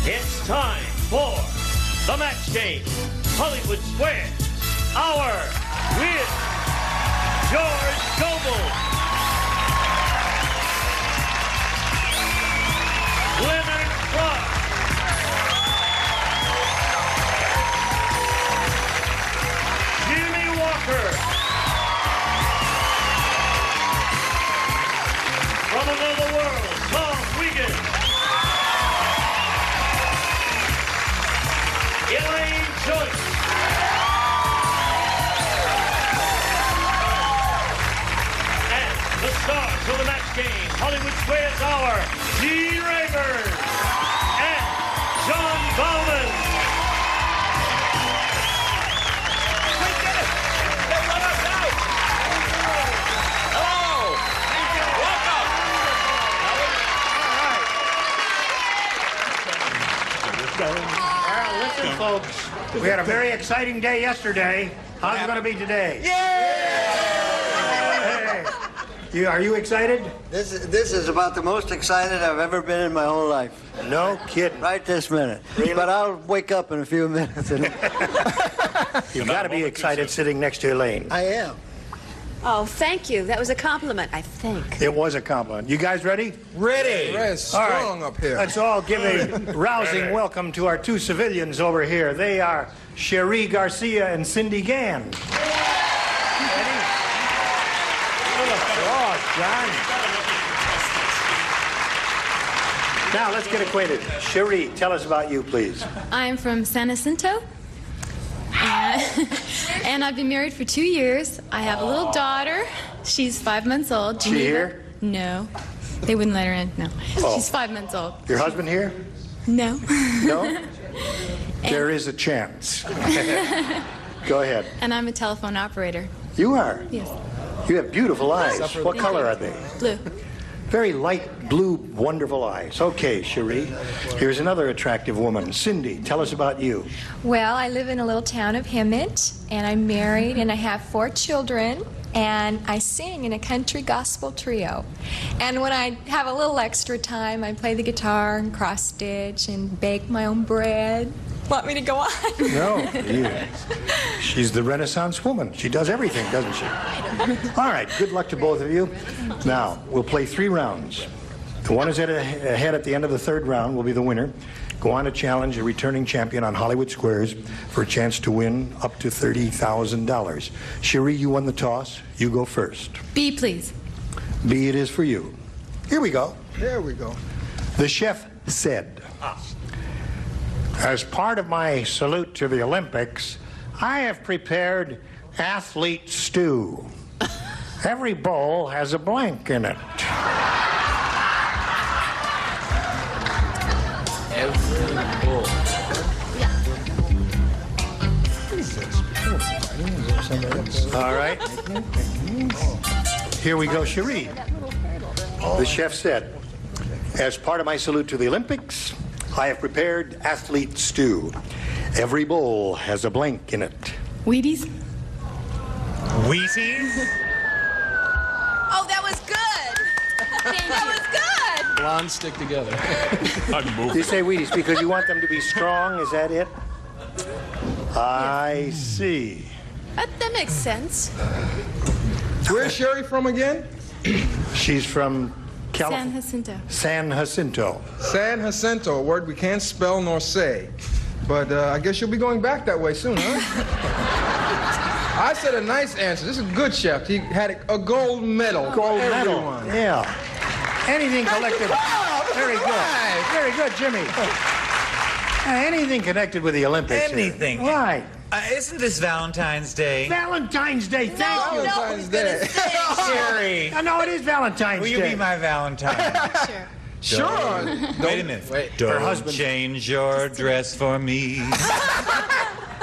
It's time for the match game. Hollywood Squares, our with George Gobel, Leonard Frey, Jimmie Walker, from another world, Wiggin, Elaine Joyce, and the stars of the match game, Hollywood Squares Hour, G. Ravers and John Bowman. We did it! They let us out! Hello! Welcome! Well, listen, folks, we had a very exciting day yesterday. How's it going to be today? Hey. Are you excited? This is about the most excited I've ever been in my whole life. No kidding. Right this minute. Really? But I'll wake up in a few minutes. You've got to be excited sitting next to Elaine. I am. Oh, thank you. That was a compliment, I think. It was a compliment. You guys ready? Ready! We're strong up here. Let's all give a rousing welcome to our two civilians over here. They are Cherie Garcia and Cindy Gann. Ready? Oh, John. Now, let's get acquainted. Cherie, tell us about you, please. I'm from San Jacinto, and I've been married for 2 years. I have a little daughter. She's 5 months old. She here? No. They wouldn't let her in. No. Oh. She's 5 months old. Your husband here? No. No? There is a chance. Go ahead. And I'm a telephone operator. You are? Yes. You have beautiful eyes. What color are they? Blue. Very light blue, wonderful eyes. Okay, Cherie. Here's another attractive woman. Cindy, tell us about you. Well, I live in a little town of Hemet, and I'm married, and I have 4 children, and I sing in a country gospel trio. And when I have a little extra time, I play the guitar and cross-stitch and bake my own bread. Want me to go on? No, she's the Renaissance woman. She does everything, doesn't she? All right, good luck to both of you. Now, we'll play 3 rounds. The one who's ahead at the end of the 3rd round will be the winner. Go on to challenge a returning champion on Hollywood Squares for a chance to win up to $30,000. Cherie, you won the toss. You go first. B, please. B it is for you. Here we go. There we go. The chef said, as part of my salute to the Olympics, I have prepared athlete stew. Every bowl has a blank in it. Every bull. All right. Here we go, Cherie. The chef said, as part of my salute to the Olympics, I have prepared athlete stew. Every bowl has a blank in it. Wheaties? Wheaties? Oh, that was good. That was good. Blondes stick together. You say Wheaties because you want them to be strong, is that it? I see. That makes sense. Where's Sherry from again? She's from San California. Jacinto. San Jacinto. San Jacinto, a word we can't spell nor say. But I guess you'll be going back that way soon, huh? I said a nice answer. This is a good chef. He had a gold medal. Gold medal. Everyone. Yeah. Anything connected. Very good. Very good, Jimmie. Anything connected with the Olympics. Anything. Here. Right. Isn't this Valentine's Day? Valentine's Day. Thank you. Valentine's Day. Sherry, No, it is Valentine's will Day. you be my Valentine? Sure. Sure. Wait a minute. Wait. Her Don't husband- change your dress for me.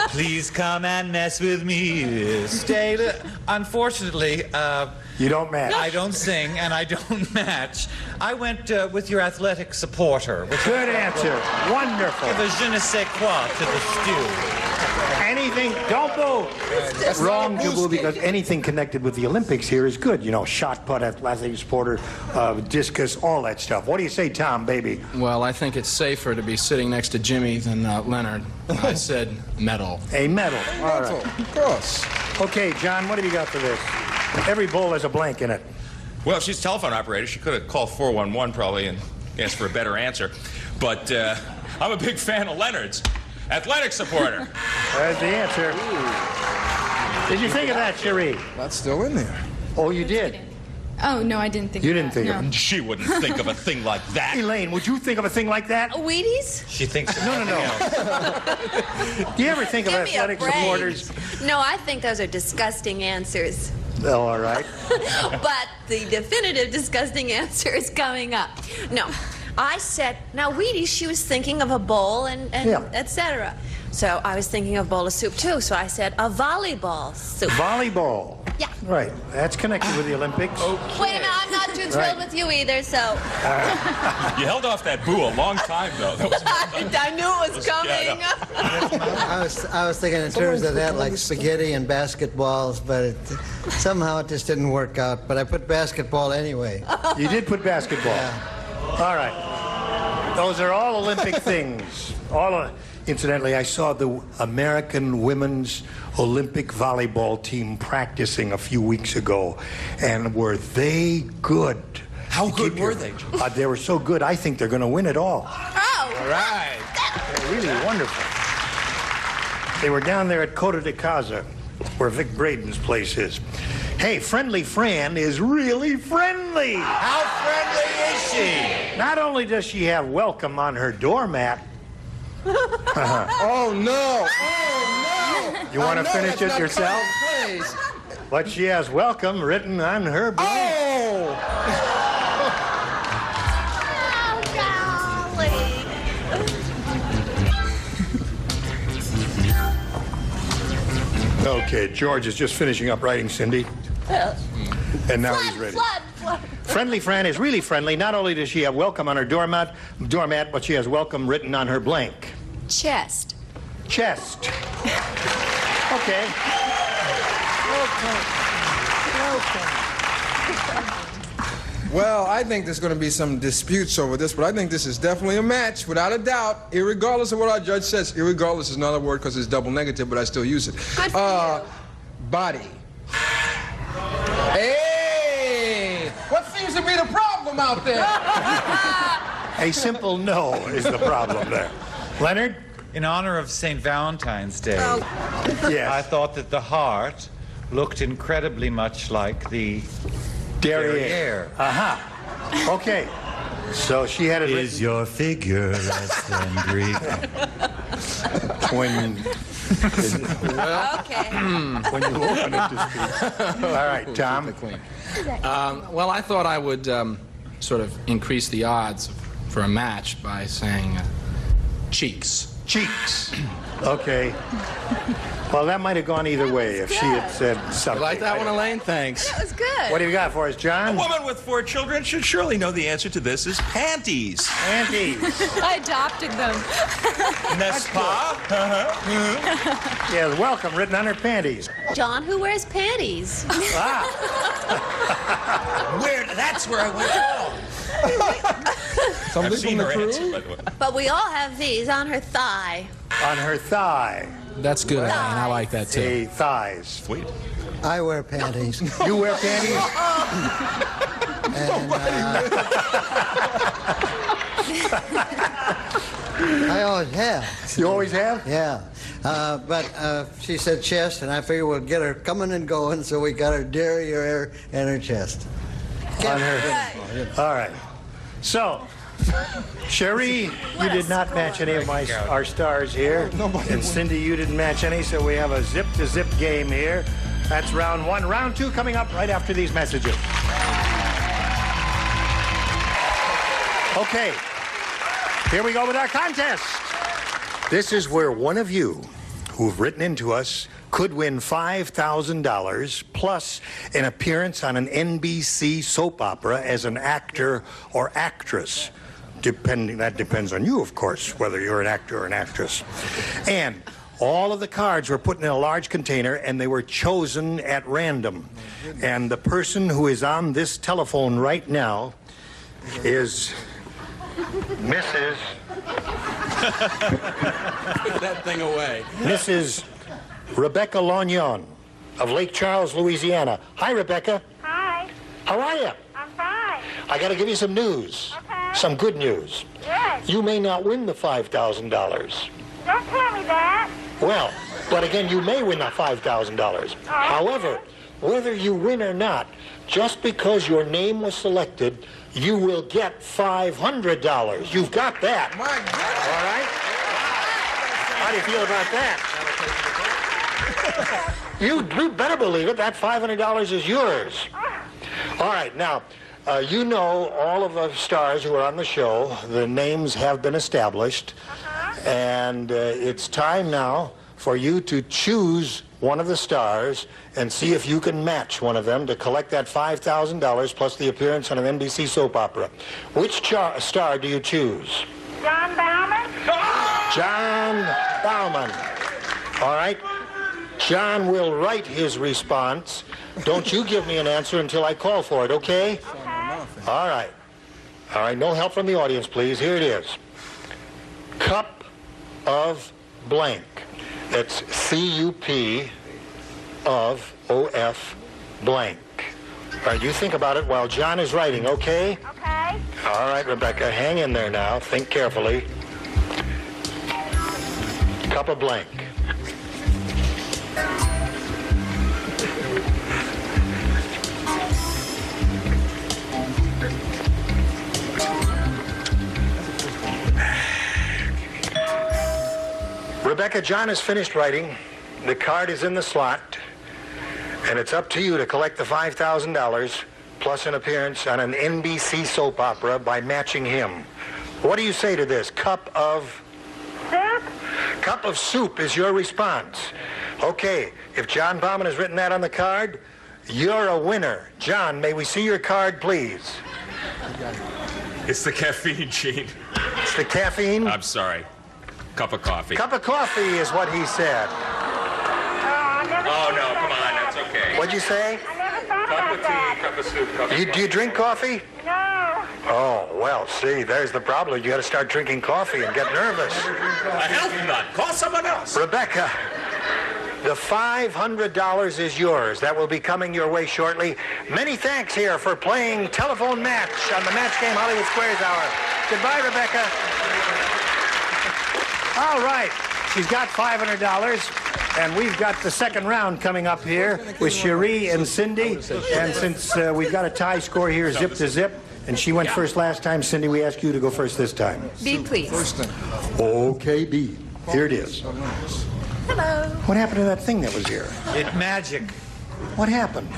Please come and mess with me. Stay. Unfortunately, You don't match. I don't sing and I don't match. I went with your athletic supporter. Which Good answer. Wonderful. give a je ne sais quoi to the stew. Anything, don't move. That's Wrong, not a Jabu, booski. because anything connected with the Olympics here is good. You know, shot put, athletic sport, discus, all that stuff. What do you say, Tom, baby? Well, I think it's safer to be sitting next to Jimmie than Leonard. I said medal. A medal. All right. Of course. Okay, John, what have you got for this? Every bowl has a blank in it. Well, if she's a telephone operator, she could have called 411 probably and asked for a better answer. But I'm a big fan of Leonard's. Athletic supporter. There's the answer. Did you think of that, Cherie? That's still in there. Oh, you did? Oh, no, I didn't think You of didn't that. think of no. it. She wouldn't think of a thing like that. Elaine, would you think of a thing like that? Wheaties? She thinks of No. Do you ever think of Give me a athletic break. supporters? No, I think those are disgusting answers. Oh, all right. But the definitive disgusting answer is coming up. No, I said, now Wheaties, she was thinking of a bowl and Yeah. etc. So I was thinking of a bowl of soup too, so I said a volleyball soup. Volleyball. Yeah. Right. That's connected with the Olympics. Wait a minute, I'm not too thrilled Right. with you either, so You held off that boo a long time, though. That was I knew it was coming. I was thinking in terms of that, like spaghetti and basketballs, but somehow it just didn't work out. But I put basketball anyway. You did put basketball. Yeah. All right. Those are all Olympic things. Incidentally, I saw the American women's Olympic volleyball team practicing a few weeks ago, and were they good? How good were they? They were so good, I think they're going to win it all. Oh, All right. They're really wonderful. They were down there at Coda de Casa, where Vic Braden's place is. Hey, Friendly Fran is really friendly. How friendly is she? Not only does she have welcome on her doormat. Oh, no. Oh, no. You want to finish that's it not yourself? correct, please. But she has welcome written on her blank. Oh! Okay, George is just finishing up writing, Cindy. And now he's ready. flood. Friendly Fran is really friendly. Not only does she have welcome on her doormat, but she has welcome written on her blank. Chest. Chest. Okay. Well, I think there's going to be some disputes over this, but I think this is definitely a match, without a doubt, irregardless of what our judge says. Irregardless is another word because it's double negative, but I still use it. Good for Body. Hey! What seems to be the problem out there? A simple no is the problem there. Leonard? In honor of St. Valentine's Day, Yes. I thought that the heart looked incredibly much like the Derriere. Aha. Okay. So she had it Is your figure less than Greek? when Okay. when you open it to speak. All right, Tom. Well, I thought I would sort of increase the odds for a match by saying cheeks. Cheeks. Okay. Well, that might have gone either way if she had said something. You like that one, Elaine? Thanks. That was good. What do you got for us, A John? woman with 4 children should surely know the answer to this is panties. Panties. I adopted them. N'est-ce pas? Yeah, welcome written on her panties. John, who wears panties? Ah. That's where I went wrong. Something I've seen from her the crew? answer, by the way. But we all have these on her thigh. On her thigh. That's good, Elaine. I like that, too. The thighs. Sweet. I wear panties. You wear panties? And, I always have. You always have? Yeah. But she said chest, and I figured we'll get her coming and going, so we got her derriere and her chest. On her. All right. So, Cherie, you did not match any of our stars here. And Cindy, you didn't match any, so we have a zip-to-zip game here. That's round 1. Round 2 coming up right after these messages. Okay. Here we go with our contest. This is where one of you who've written into us could win $5,000 plus an appearance on an NBC soap opera as an actor or actress. That depends on you, of course, whether you're an actor or an actress. And All of the cards were put in a large container, and they were chosen at random. And the person who is on this telephone right now is Mrs. Put that thing away. Mrs. Rebecca Lognon of Lake Charles, Louisiana. Hi, Rebecca. Hi. How are you? I'm fine. I got to give you some news. Okay. Some good news. Good. You may not win the $5,000. Don't tell me that. Well, but again, you may win the $5,000. However, whether you win or not, just because your name was selected, you will get $500. You've got that. My goodness. All right? How do you feel about that? You better believe it. That $500 is yours. All right, now, you know all of the stars who are on the show. The names have been established. And it's time now for you to choose one of the stars and see if you can match one of them to collect that $5,000 plus the appearance on an NBC soap opera. Which star do you choose? John Bauman? John Bauman. All right. John will write his response. Don't you give me an answer until I call for it, okay? Okay. All right. All right, no help from the audience, please. Here it is. Cup of blank. That's C-U-P of O-F blank. All right, you think about it while John is writing, okay? Okay. All right, Rebecca, hang in there now. Think carefully. Cup of blank. Rebecca, John has finished writing. The card is in the slot, and it's up to you to collect the $5,000 plus an appearance on an NBC soap opera by matching him. What do you say to this? Cup of Soup? Cup of soup is your response. Okay, if John Bauman has written that on the card, you're a winner. John, may we see your card, please? It's the caffeine, Gene. It's the caffeine? I'm sorry. Cup of coffee. Cup of coffee is what he said. Oh, no, come on, that's okay. What'd you say? I never thought Cup about of tea, that. cup of soup, cup of Do you drink coffee? No. Oh, well, see, there's the problem. You got to start drinking coffee and get nervous. A health nut. Call someone else. Rebecca, the $500 is yours. That will be coming your way shortly. Many thanks here for playing telephone match on the Match Game Hollywood Squares Hour. Goodbye, Rebecca. All right, she's got $500, and we've got the second round coming up here with Cherie and Cindy. And since we've got a tie score here, zip to zip, and she went first last time, Cindy, we ask you to go first this time. B, please. Okay, B. Here it is. Hello. What happened to that thing that was here? It magic. What happened?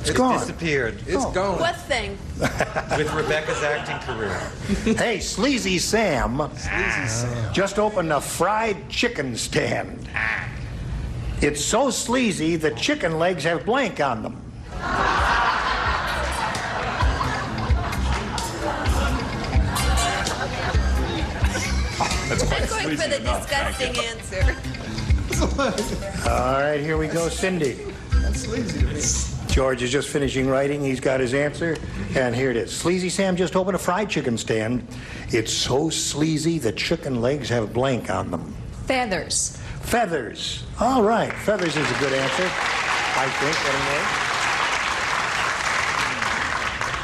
It's It gone. disappeared. It's gone. What thing? With Rebecca's acting career. Hey, Sleazy Sam just opened a fried chicken stand. It's so sleazy the chicken legs have blank on them. That's quite I'm going for the disgusting answer. All right, here we go, Cindy. That's sleazy to me. George is just finishing writing. He's got his answer, and here it is. Sleazy Sam just opened a fried chicken stand. It's so sleazy the chicken legs have blank on them. Feathers. Feathers. All right, feathers is a good answer, I think, anyway.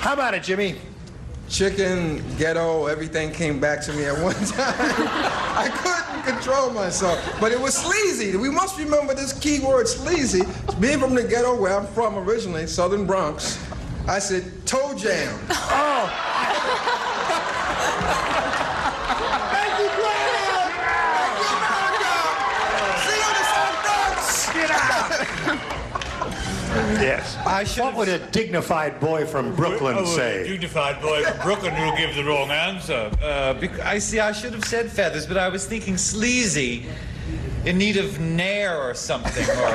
How about it, Jimmie? Chicken, ghetto, everything came back to me at one time. I couldn't control myself, but it was sleazy. We must remember this key word, sleazy. Being from the ghetto where I'm from originally, Southern Bronx, I said toe jam. Oh! Thank you, Glenn! Thank you, America! See you in the South Bronx! Get out! Yes. What would a dignified boy from Brooklyn say? A dignified boy from Brooklyn who'll give the wrong answer. I should have said feathers, but I was thinking sleazy. in need of nair or something, or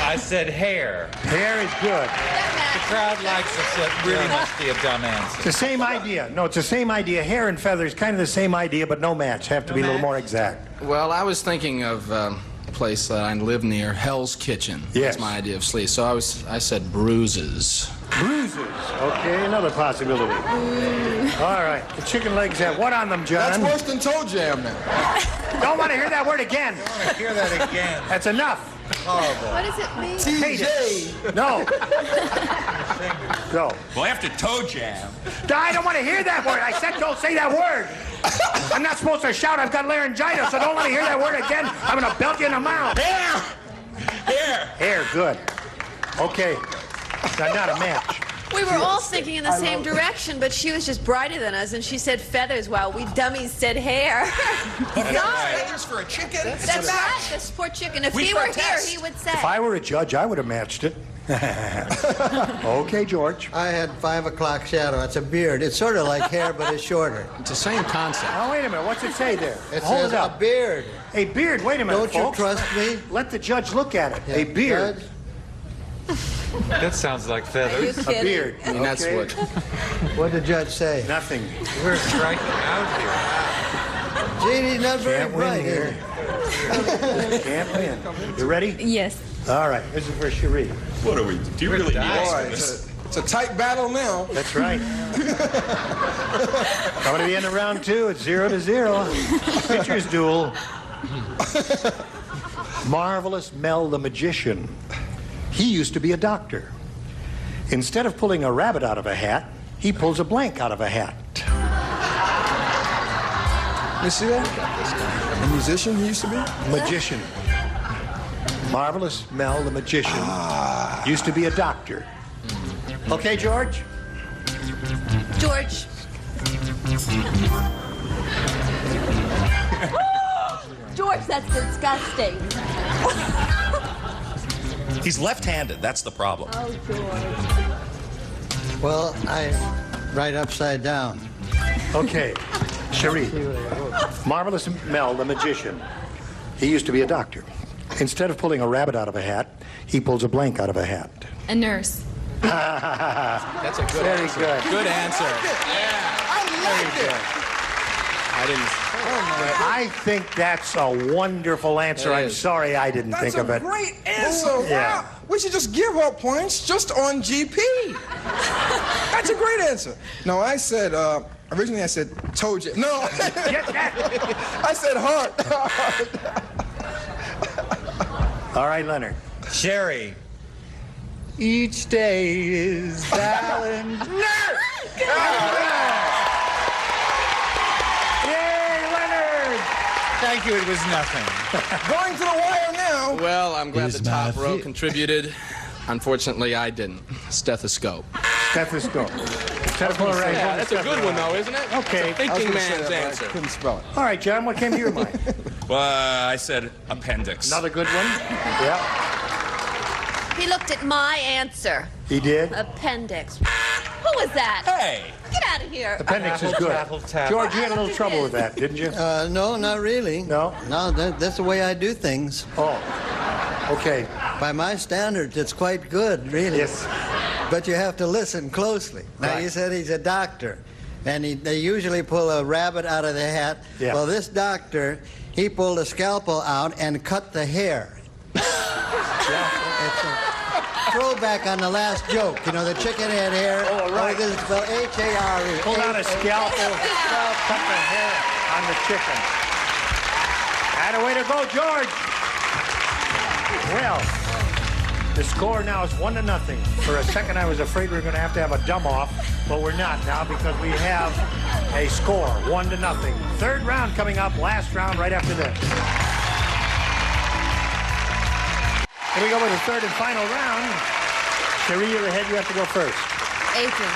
I said hair. Hair is good. The crowd likes it, so it really must be a dumb answer. It's the same idea. No, it's the same idea. Hair and feathers, kind of the same idea, but no match. Have to be a little more exact. Well, I was thinking of a place that I live near, Hell's Kitchen. Yes. That's my idea of sleaze. So I said bruises. Bruises. Okay, another possibility. All right. The chicken legs have what on them, John? That's worse than toe jam now. Don't want to hear that word again. I want to hear that again. That's enough. Horrible. What does it mean? TJ. No. Go. Well, after toe jam. I don't want to hear that word. I said don't say that word. I'm not supposed to shout. I've got laryngitis, so I don't want to hear that word again. I'm going to belt you in the mouth. Hair! Hair! Hair, good. Okay. Not a match. We were all thinking in the same direction, but she was just brighter than us, and she said feathers while we dummies said hair. Feathers for a chicken? That's right, this poor chicken. If he were here, he would say. If I were a judge, I would have matched it. Okay, George. I had 5 o'clock shadow. It's a beard. It's sort of like hair, but it's shorter. It's the same concept. Oh, wait a minute. What's it say there? It Hold says it up. a beard. A beard. Wait a minute, Don't folks. you trust me? Let the judge look at it. Yeah, A beard. Judge? That sounds like Are you feathers. A kidding? beard. I mean, that's Okay. what... What did the judge say? Nothing. We're striking out here. Jeannie's not very Can't win bright, here. is he? Can't win. You ready? Yes. All right. This is for Cherie. What are we? Do you really need us Boy, for this? it's a tight battle now. That's right. Coming to the end of round 2. It's 0-0. Pitcher's duel. Marvelous Mel the Magician. He used to be a doctor. Instead of pulling a rabbit out of a hat, he pulls a blank out of a hat. You see that? A musician he used to be? Magician. Marvelous Mel the Magician. Used to be a doctor. Okay, George? George. George, that's disgusting. He's left-handed. That's the problem. Oh, George. Well, I write upside down. Okay. Cherie. Marvelous Mel the Magician. He used to be a doctor. Instead of pulling a rabbit out of a hat, he pulls a blank out of a hat. A nurse. That's a good Very answer. good. Good answer. I like it. I didn't... I think that's a wonderful answer. It I'm is. sorry I didn't That's think a of it. great answer. Yeah. Wow. We should just give up points just on GP. That's a great answer. No, I said, originally I said toe jam. No. I said heart. All right, Leonard. Sherry. Each day is Valentine's. Yay, Leonard! Thank you, it was nothing. Going to the wire now. Well, I'm glad Here's the top my row fear. contributed. Unfortunately, I didn't. Stethoscope. Stethoscope. Yeah, that's a good one, though, isn't it? Okay. It's a I was thinking gonna say man's that, but I answer. couldn't spell it. All right, John, what came to your mind? Well, I said appendix. Another good one? Yeah, He looked at my answer. he did. Appendix. Who was that? Hey! Get out of here. Appendix is Tapple, good. tapple, tapple. George, you had a little trouble with that, didn't you? No, not really. No? No, that's the way I do things. Oh, okay. By my standards, it's quite good, really. Yes. But you have to listen closely. Now, Right. you said he's a doctor, and they usually pull a rabbit out of the hat. Yeah. Well, this doctor, he pulled a scalpel out and cut the hair. It's a throwback on the last joke. You know, the chicken had hair. Oh, right. This is spelled H-A-R-E. Pulled out a scalpel, cut the hair on the chicken. Had a way to go, George. Well, the score now is 1-0. For a second, I was afraid we were going to have a dumb off, but we're not now because we have a score, 1-0. Third round coming up, last round right after this. Here we go with the third and final round. Cherie, you're ahead. You have to go first. Agent.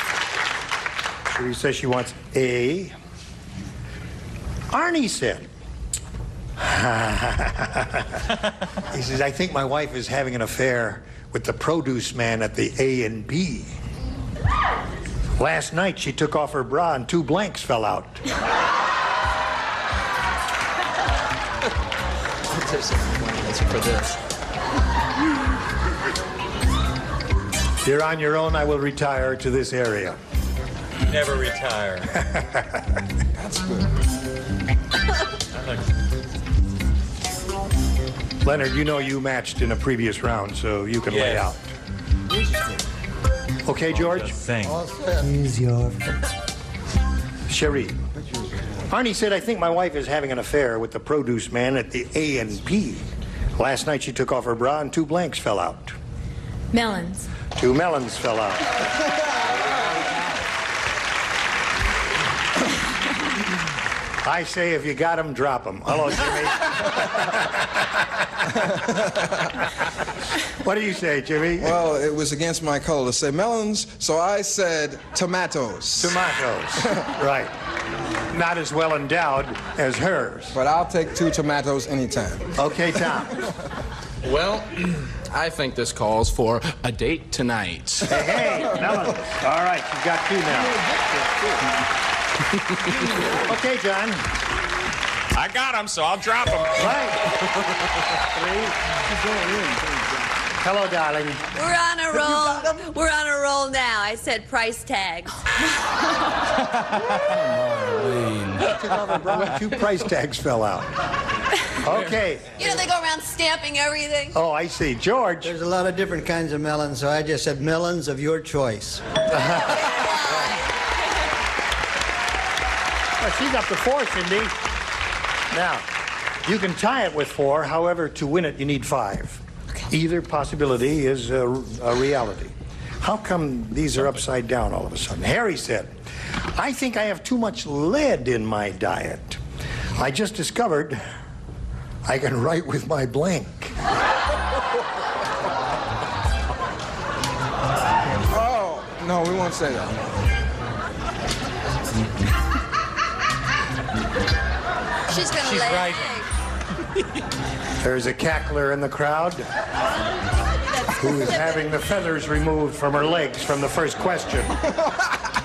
Cherie says she wants A. Arnie said. He says, I think my wife is having an affair with the produce man at the A&B. Last night she took off her bra and 2 blanks fell out. answer for this. You're on your own. I will retire to this area. Never retire. That's good. Leonard, you know you matched in a previous round, so you can lay out. Okay, George? Thing. He's your... Cherie. Arnie said, I think my wife is having an affair with the produce man at the A&P. Last night she took off her bra and 2 blanks fell out. Melons. 2 melons fell out. I say if you got them, drop them. Hello, Jimmie. What do you say, Jimmie? Well, it was against my color to say melons, so I said tomatoes. Tomatoes. Right. Not as well endowed as hers. But I'll take 2 tomatoes anytime. Okay, Tom. Well, I think this calls for a date tonight. Hey, melons. All right, you've got 2 now. Okay, John. I got him, so I'll drop him. Right. Hello, darling. We're on a roll. We're on a roll now. I said price tags. 2 price tags fell out. Okay. You know, they go around stamping everything. Oh, I see. George. There's a lot of different kinds of melons, so I just said melons of your choice. Well, she's up to 4, Cindy. Now, you can tie it with 4. However, to win it, you need 5. Okay. Either possibility is a reality. How come these are upside down all of a sudden? Harry said, I think I have too much lead in my diet. I just discovered I can write with my blank. Oh, no, we won't say that. She's gonna She's lay right. There's a cackler in the crowd who is having the feathers removed from her legs from the first question.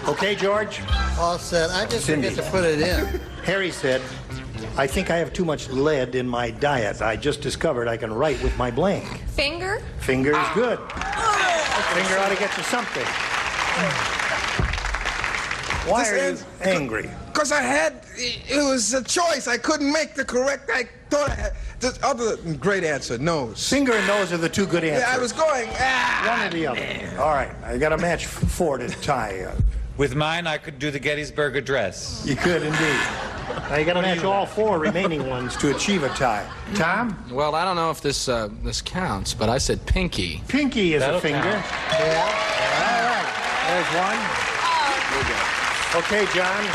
Okay, George? All set. I just Cindy. forget to put it in. Harry said, I think I have too much lead in my diet. I just discovered I can write with my blank. Finger? Finger is good. Finger ought to get you something. Why are you angry? Because it was a choice. I couldn't make the correct, I thought I had, the other great answer, nose. Finger and nose are the 2 good answers. Yeah, I was going, one or the other. All right, I got a match 4 to tie. With mine, I could do the Gettysburg Address. You could indeed. Now you got to match all 4 remaining ones to achieve a tie. Tom? Well, I don't know if this counts, but I said pinky. Pinky is That'll a finger. count. Yeah. All right. There's one. Okay, John.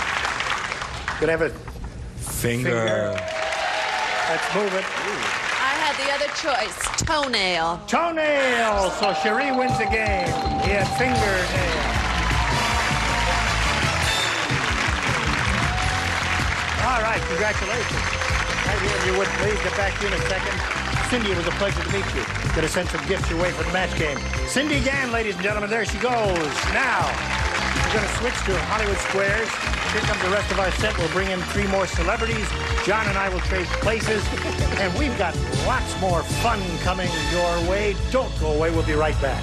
Could have a Finger. Let's move it. I had the other choice, toenail. Toenail. So Cherie wins the game. He had fingernail. All right, congratulations. Right here, if you would please get back to you in a second. Cindy, it was a pleasure to meet you. Gonna send some gifts your way for the match game. Cindy Gann, ladies and gentlemen, there she goes. Now, we're gonna switch to Hollywood Squares. Here comes the rest of our set. We'll bring in 3 more celebrities. John and I will trade places. And we've got lots more fun coming your way. Don't go away. We'll be right back.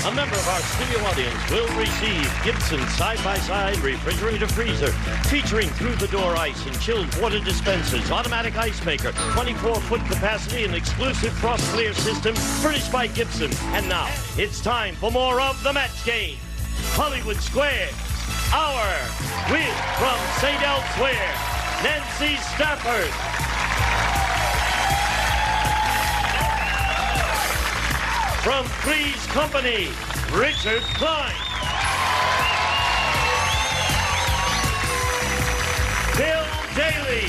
A member of our studio audience will receive Gibson side-by-side refrigerator freezer featuring through-the-door ice and chilled water dispensers, automatic ice maker, 24-foot capacity, and exclusive frost clear system furnished by Gibson. And now, it's time for more of the match game. Hollywood Squares. Our win from St. Elsewhere, Nancy Stafford. From Three's Company, Richard Kline. Bill Daly.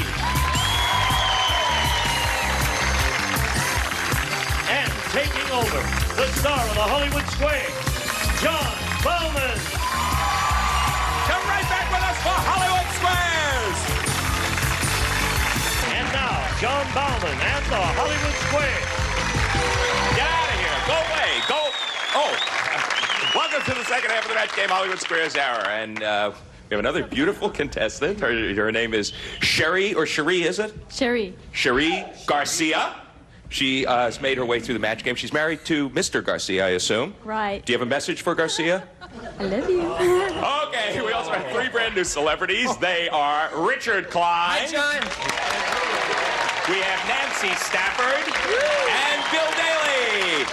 And taking over, the star of the Hollywood Square, John Bowman. Come right back with us for Hollywood Squares. And now, John Bowman and the Hollywood Square. Get out of here. Go away. Go. Oh. Welcome to the second half of the match game, Hollywood Squares Hour. And We have another beautiful contestant. Her name is Sherry, or Cherie, is it? Cherie. Cherie Garcia. She has made her way through the match game. She's married to Mr. Garcia, I assume. Right. Do you have a message for Garcia? I love you. Okay, we also have 3 brand new celebrities. They are Richard Kline. Hi, John. We have Nancy Stafford and Bill Daly.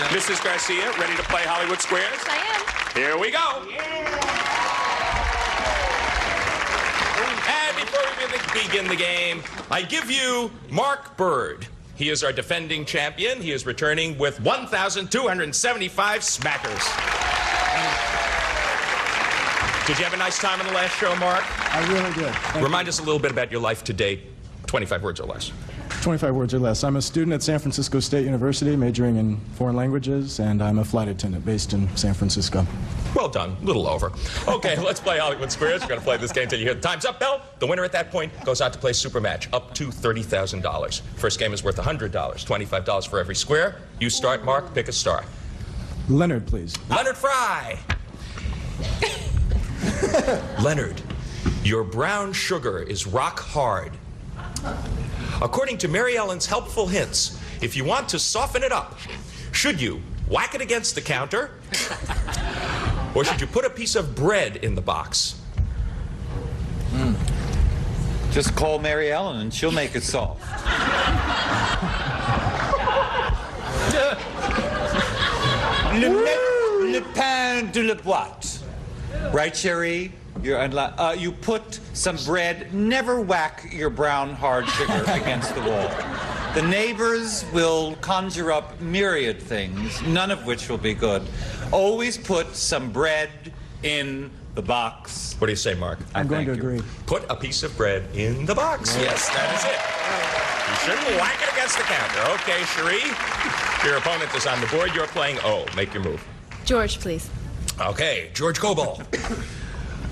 Mrs. Garcia, ready to play Hollywood Squares? Yes, I am. Here we go. And before we really begin the game, I give you Mark Bird. He is our defending champion. He is returning with 1,275 smackers. Did you have a nice time on the last show, Mark? I really did. Remind us a little bit about your life to date, 25 words or less. 25 words or less. I'm a student at San Francisco State University, majoring in foreign languages, and I'm a flight attendant based in San Francisco. Well done. A little over. Okay, let's play Hollywood Squares. We're going to play this game until you hear the time's up bell. The winner at that point goes out to play Super Match, up to $30,000. First game is worth $100, $25 for every square. You start, Mark. Pick a star. Leonard, please. Leonard Frey. Leonard, your brown sugar is rock hard. According to Mary Ellen's helpful hints, if you want to soften it up, should you whack it against the counter, or should you put a piece of bread in the box? Just call Mary Ellen and she'll make it soft. Le pain de la boîte. Right, Cherie? You put some bread, never whack your brown hard sugar against the wall. The neighbors will conjure up myriad things, none of which will be good. Always put some bread in the box. What do you say, Mark? I'm going to agree. Put a piece of bread in the box. Yes, that is it. You shouldn't whack it against the counter. Okay, Cherie, your opponent is on the board. You're playing O. Make your move. George, please. Okay, George Gobel.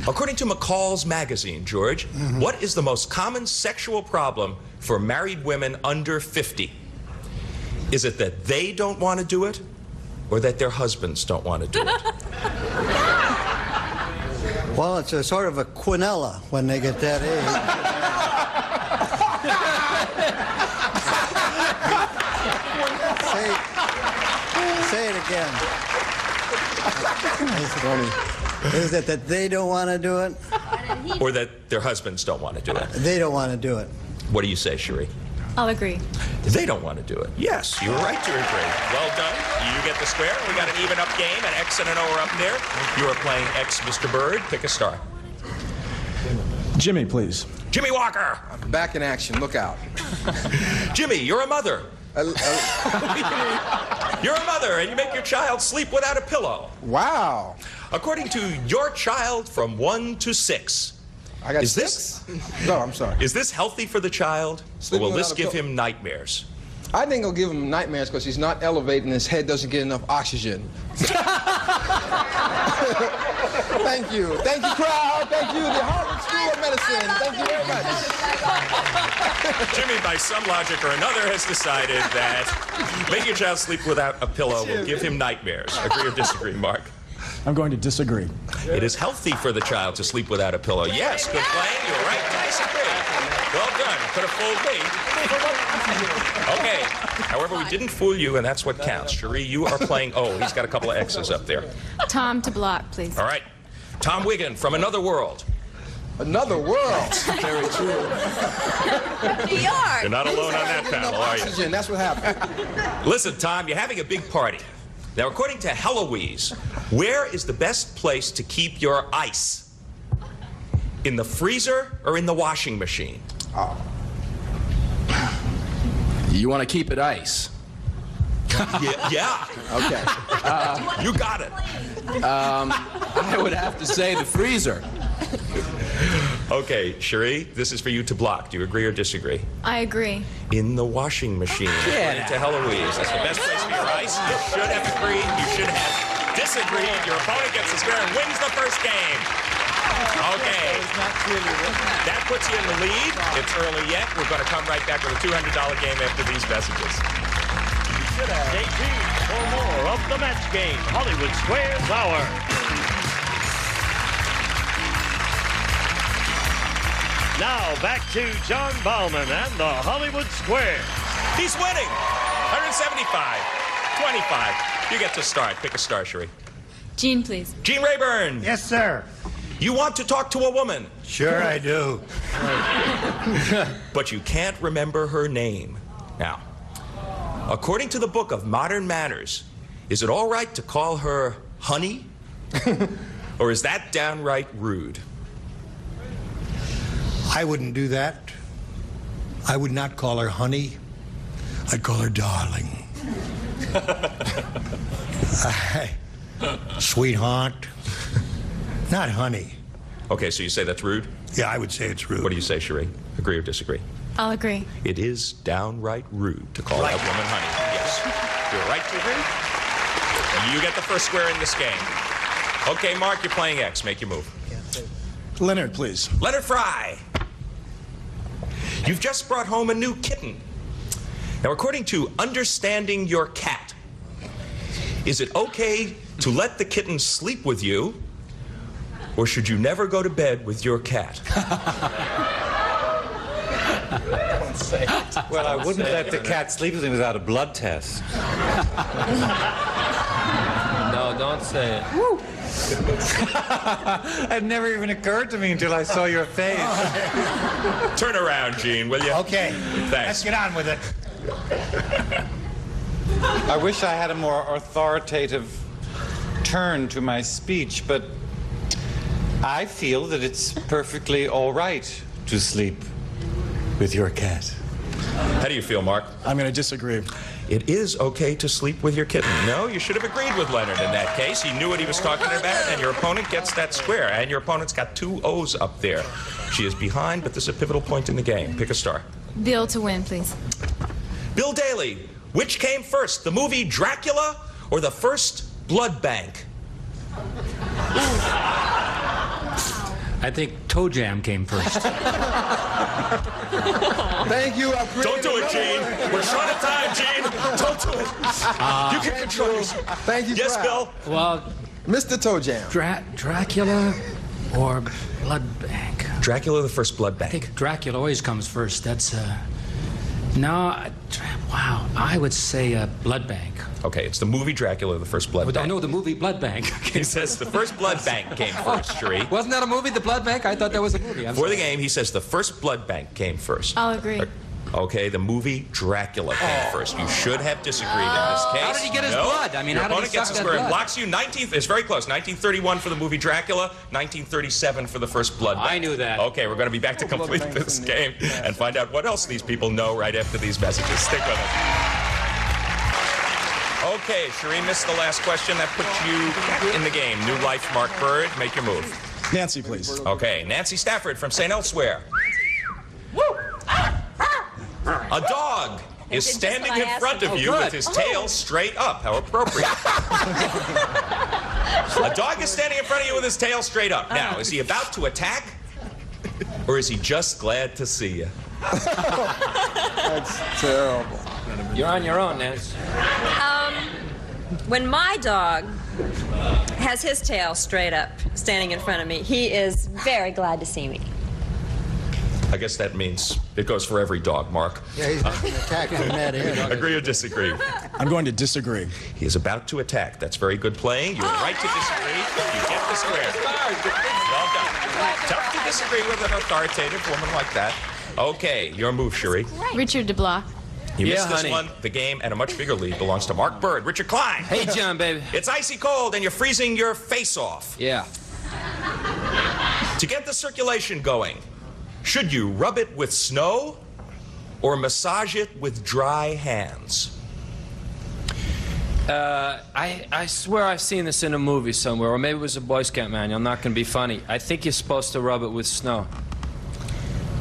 According to McCall's magazine, George, what is the most common sexual problem for married women under 50? Is it that they don't want to do it, or that their husbands don't want to do it? Well, it's a sort of a quinella when they get that age. Say it again. That's funny. Is it that they don't want to do it? Or that their husbands don't want to do it? They don't want to do it. What do you say, Cherie? I'll agree. They don't want to do it. Yes, you're right to agree. Well done. You get the square. We got an even up game. An X and an O are up there. You are playing X, Mr. Bird. Pick a star. Jimmie, please. Jimmie Walker. I'm back in action. Look out. Jimmie, you're a mother. You're a mother, and you make your child sleep without a pillow. Wow. According to your child from 1 to 6. I got is 6? No, I'm sorry. Is this healthy for the child, or will this give him nightmares? I think it'll give him nightmares because he's not elevating, his head doesn't get enough oxygen. Thank you. Thank you, crowd. Thank you, the Harvard School of Medicine. Thank you very much. Jimmie, by some logic or another, has decided that making your child sleep without a pillow will give him nightmares. Agree or disagree, Mark? I'm going to disagree. It is healthy for the child to sleep without a pillow. Yes, good playing. You're right to disagree. Well done. Could have fooled me. Okay. However, we didn't fool you, and that's what counts. Cherie, you are playing O. He's got a couple of X's up there. Tom to block, please. All right. Tom Wiggin from Another World. Another world. Very true. New York. You're not alone on that panel, are you? Oxygen, that's what happened. Listen, Tom, you're having a big party. Now, according to Heloise, where is the best place to keep your ice? In the freezer or in the washing machine? Oh. You want to keep it ice? Yeah. Okay. You got it. I would have to say the freezer. Okay, Cherie, this is for you to block. Do you agree or disagree? I agree. In the washing machine. According to Heloise. That's the best place for your ice. You should have agreed. You should have disagreed. Your opponent gets the square and wins the first game. Okay. That puts you in the lead. It's early yet. We're going to come right back with a $200 game after these messages. Stay tuned for more of the match game, Hollywood Squares Hour. Now back to John Bauman and the Hollywood Square. He's winning. 175. 25. You get to start. Pick a star, Cherie. Gene, please. Gene Rayburn. Yes, sir. You want to talk to a woman. Sure I do. But you can't remember her name. Now, according to the book of modern manners, is it all right to call her honey? Or is that downright rude? I wouldn't do that. I would not call her honey. I'd call her darling. Sweetheart. Not honey. Okay, so you say that's rude? Yeah, I would say it's rude. What do you say, Cherie? Agree or disagree? I'll agree. It is downright rude to call that woman honey. Yes. You're right to agree. You get the first square in this game. Okay, Mark, you're playing X. Make your move. Leonard, please. Leonard Frey. You've just brought home a new kitten. Now, according to Understanding Your Cat, is it okay to let the kitten sleep with you, or should you never go to bed with your cat? Well, I wouldn't let the cat sleep with him without a blood test. No, don't say it. It never even occurred to me until I saw your face. Turn around, Gene, will you? Okay. Thanks. Let's get on with it. I wish I had a more authoritative turn to my speech, but I feel that it's perfectly all right to sleep with your cat. How do you feel, Mark? I'm going to disagree. It is okay to sleep with your kitten. No, you should have agreed with Leonard in that case. He knew what he was talking about, and your opponent gets that square. And your opponent's got 2 O's up there. She is behind, but this is a pivotal point in the game. Pick a star. Bill to win, please. Bill Daly, which came first, the movie Dracula or the first blood bank? I think Toe Jam came first. Thank you. Don't do it, Gene. We're short of time, Gene. Don't do it. You can control yourself. Thank you. Yes, Bill? Well, Mr. Toe Jam. Dracula or Blood Bank? Dracula, the first blood bank. I think Dracula always comes first. That's, wow, I would say Blood Bank. Okay, it's the movie Dracula, the first blood bank. I know the movie Blood Bank. He says the first blood bank came first, Cherie. Wasn't that a movie, The Blood Bank? I thought that was a movie. For the game, he says the first blood bank came first. I'll agree. Okay, the movie Dracula came first. You should have disagreed in this case. How did he get his blood? I mean, your how did he opponent gets suck a that square and blood? blocks you. It's very close. 1931 for the movie Dracula, 1937 for the first blood bank. I knew that. Okay, we're going to be back to complete this game and find out what else these people know right after these messages. Stick with us. Okay, Cherie missed the last question. That puts you back in the game. New life, Mark Bird. Make your move. Nancy, please. Okay, Nancy Stafford from St. Elsewhere. A dog is standing in front of you with his tail straight up. How appropriate. A dog is standing in front of you with his tail straight up. Now, is he about to attack? Or is he just glad to see you? That's terrible. You're on your own, Nancy. When my dog has his tail straight up, standing in front of me, he is very glad to see me. I guess that means it goes for every dog, Mark. Yeah, he's not going to attack from that end. Agree or disagree? I'm going to disagree. He is about to attack. That's very good playing. You're right to disagree. You get the square. Well done. Tough to disagree with an authoritative woman like that. Okay, your move, Cherie. Richard DeBlois. You missed this honey. one. The game and a much bigger lead belongs to Mark Bird. Richard Kline. Hey, John, baby. It's icy cold and you're freezing your face off. Yeah. To get the circulation going, should you rub it with snow or massage it with dry hands? I swear I've seen this in a movie somewhere, or maybe it was a Boy Scout manual. I'm not going to be funny. I think you're supposed to rub it with snow.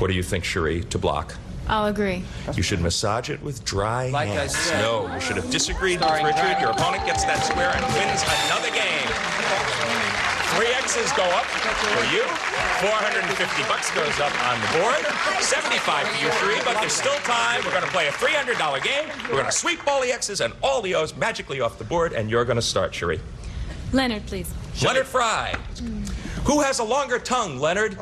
What do you think, Cherie, to block? I'll agree. You should massage it with dry Like I hands. said. No, you should have disagreed with Starring Richard. Dracula. Your opponent gets that square and wins another game. 3 X's go up for you. $450 goes up on the board. 75 for you, Cherie, but there's still time. We're going to play a $300 game. We're going to sweep all the X's and all the O's magically off the board, and you're going to start, Cherie. Leonard, please. Leonard Frey. Who has a longer tongue, Leonard?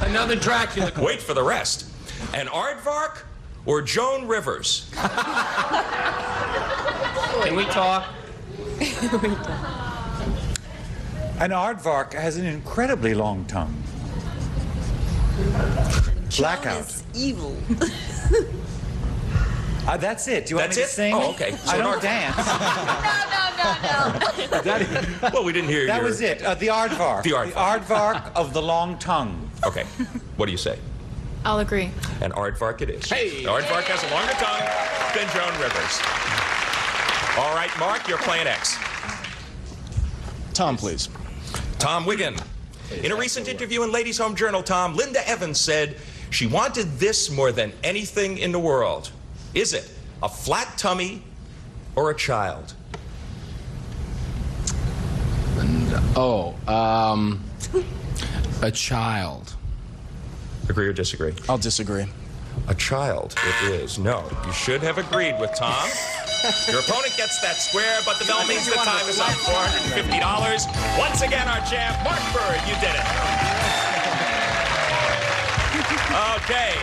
Another Dracula. Wait for the rest. An aardvark or Joan Rivers? Can we talk? An aardvark has an incredibly long tongue. Blackout. Is evil. That's it. Do you want me to sing? Oh, okay. I don't dance. No. Well, we didn't hear That was it. The aardvark. The aardvark. The aardvark of the long tongue. Okay. What do you say? I'll agree. An aardvark it is. Hey. The aardvark has a longer tongue than Joan Rivers. All right, Mark, you're playing X. Tom, please. Tom Wiggin. In a recent interview in Ladies' Home Journal, Tom, Linda Evans said she wanted this more than anything in the world. Is it a flat tummy or a child? A child. Agree or disagree? I'll disagree. A child it is. No, you should have agreed with Tom. Your opponent gets that square, but the bell means the time is up. $450. Once again, our champ, Mark Bird, you did it. Okay.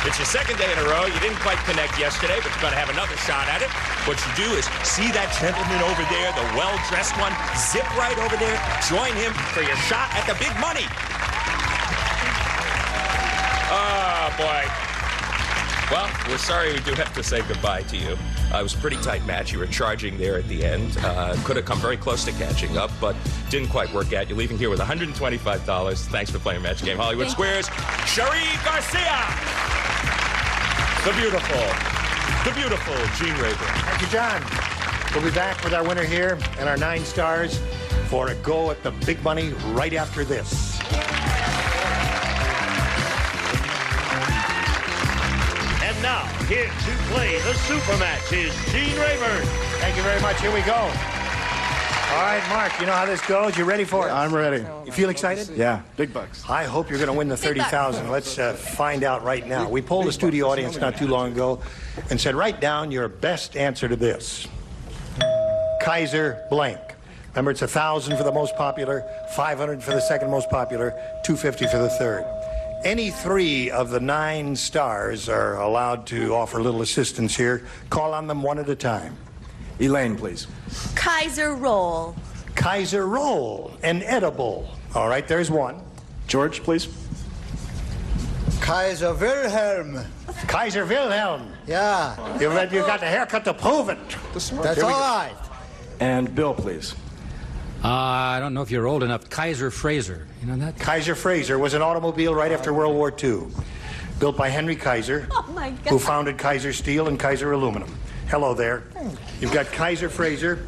It's your second day in a row. You didn't quite connect yesterday, but you're going to have another shot at it. What you do is see that gentleman over there, the well-dressed one, zip right over there, join him for your shot at the big money. Oh, boy. Well, we're sorry we do have to say goodbye to you. It was a pretty tight match. You were charging there at the end. Could have come very close to catching up, but didn't quite work out. You're leaving here with $125. Thanks for playing Match Game Hollywood Squares. Cherie Garcia! The beautiful Gene Rayburn. Thank you, John. We'll be back with our winner here and our 9 stars for a go at the big money right after this. And now, here to play the super match is Gene Rayburn. Thank you very much. Here we go. All right, Mark, you know how this goes. You ready for it? I'm ready. You feel excited? Yeah, big bucks. I hope you're going to win the 30,000. Let's find out right now. We polled the studio audience not too long ago and said, write down your best answer to this. Kaiser blank. Remember, it's 1,000 for the most popular, 500 for the second most popular, 250 for the third. Any 3 of the 9 stars are allowed to offer a little assistance here. Call on them one at a time. Elaine, please. Kaiser roll. Kaiser roll, an edible. All right, there's one. George, please. Kaiser Wilhelm. Kaiser Wilhelm. Yeah. You got the haircut to prove it. That's all right. And Bill, please. I don't know if you're old enough. Kaiser Fraser. You know that? Kaiser Fraser was an automobile right after World War II. Built by Henry Kaiser, Oh, my God. who founded Kaiser Steel and Kaiser Aluminum. Hello there. You've got Kaiser Fraser,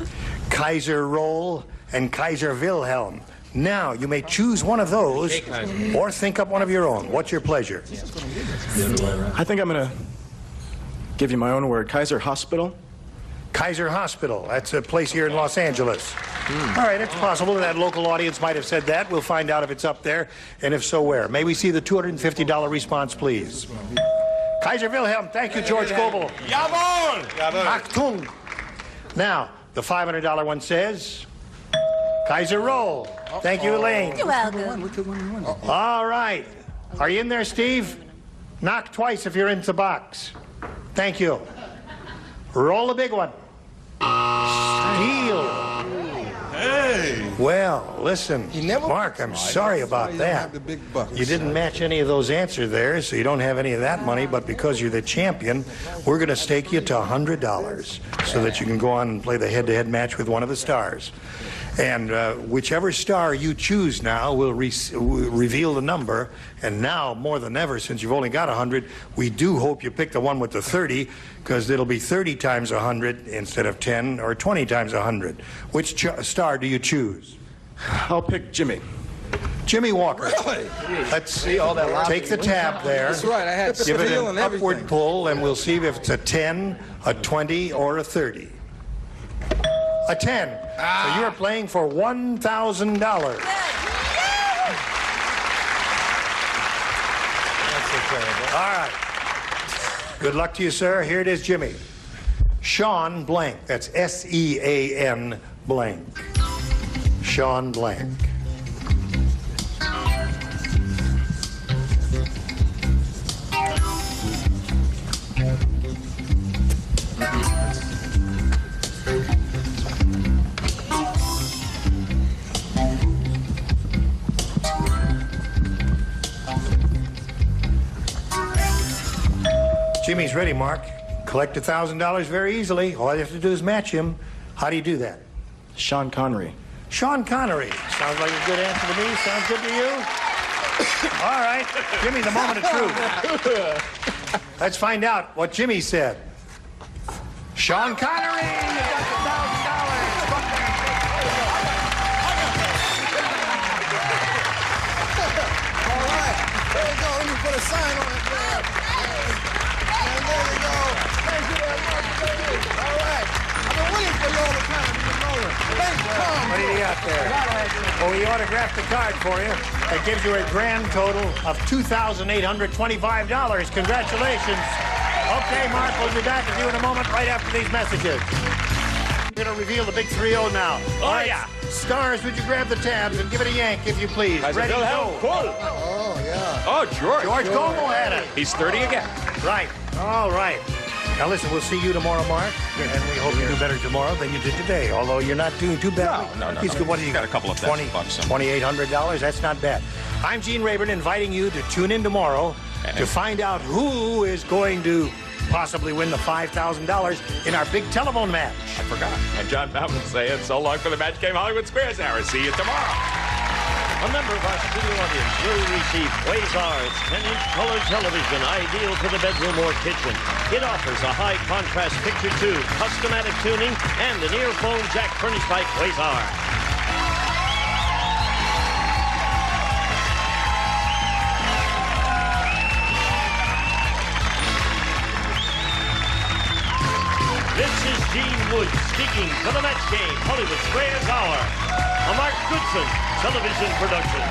Kaiser Roll, and Kaiser Wilhelm. Now, you may choose one of those or think up one of your own. What's your pleasure? I think I'm going to give you my own word. Kaiser Hospital. Kaiser Hospital. That's a place here in Los Angeles. All right, it's possible that local audience might have said that. We'll find out if it's up there, and if so, where. May we see the $250 response, please? Kaiser Wilhelm. Thank you, George Gobel. Jawohl! Achtung. Now, the $500 one says, Kaiser Roll. Thank you, Elaine. You're welcome. All right. Are you in there, Steve? Knock twice if you're in the box. Thank you. Roll the big one. Steal. Hey. Well, listen, Mark, I'm sorry about that. You didn't match any of those answers there, so you don't have any of that money, but because you're the champion, we're going to stake you to $100 so that you can go on and play the head-to-head match with one of the stars. And whichever star you choose now will reveal the number. And now, more than ever, since you've only got 100, we do hope you pick the one with the 30, because it'll be 30 times 100 instead of 10, or 20 times 100. Which star do you choose? I'll pick Jimmie. Jimmie Walker. Really? Let's see all that. Take the tab there. That's right. I had Give it steel an and upward everything. pull, and we'll see if it's a 10, a 20, or a 30. A 10. So you're playing for $1,000. All right. Good luck to you, sir. Here it is, Jimmie. Sean Blank. That's S-E-A-N blank. Sean Blank. Jimmie's ready, Mark. Collect $1,000 very easily. All you have to do is match him. How do you do that? Sean Connery. Sean Connery. Sounds like a good answer to me. Sounds good to you? All right. Jimmie, the moment of truth. Let's find out what Jimmie said. Sean Connery! You got All right. There you go. Let me put a sign on it there. And there you go. Thank you very much, baby. All right. I've been waiting for you all the time. You've been rolling. Thanks, Tom. What do you got there? Oh, he autographed the card for you. That gives you a grand total of $2,825. Congratulations. Okay, Mark, we'll be back with you in a moment right after these messages. We're going to reveal the big 3-0 now. Oh, right. yeah. Stars, would you grab the tabs and give it a yank, if you please? Ready, go. Cool. Oh, yeah. Oh, George. George Gobel had it. He's 30 again. Right. All right. Now, listen, we'll see you tomorrow, Mark, and we hope you do better tomorrow than you did today, although you're not doing too bad. No. He's good. What do you got? A couple of $20. $2,800. That's not bad. I'm Gene Rayburn, inviting you to tune in tomorrow to find out who is going to possibly win the $5,000 in our big telephone match. I forgot. And John Bauman saying so long for the Match Game Hollywood Squares hour. See you tomorrow. A member of our studio audience will receive Quasar's 10-inch color television, ideal for the bedroom or kitchen. It offers a high-contrast picture tube, custom-matic tuning, and an earphone jack furnished by Quasar. This is Gene Wood speaking for the Match Game Hollywood Squares Hour, a Mark Goodson television production.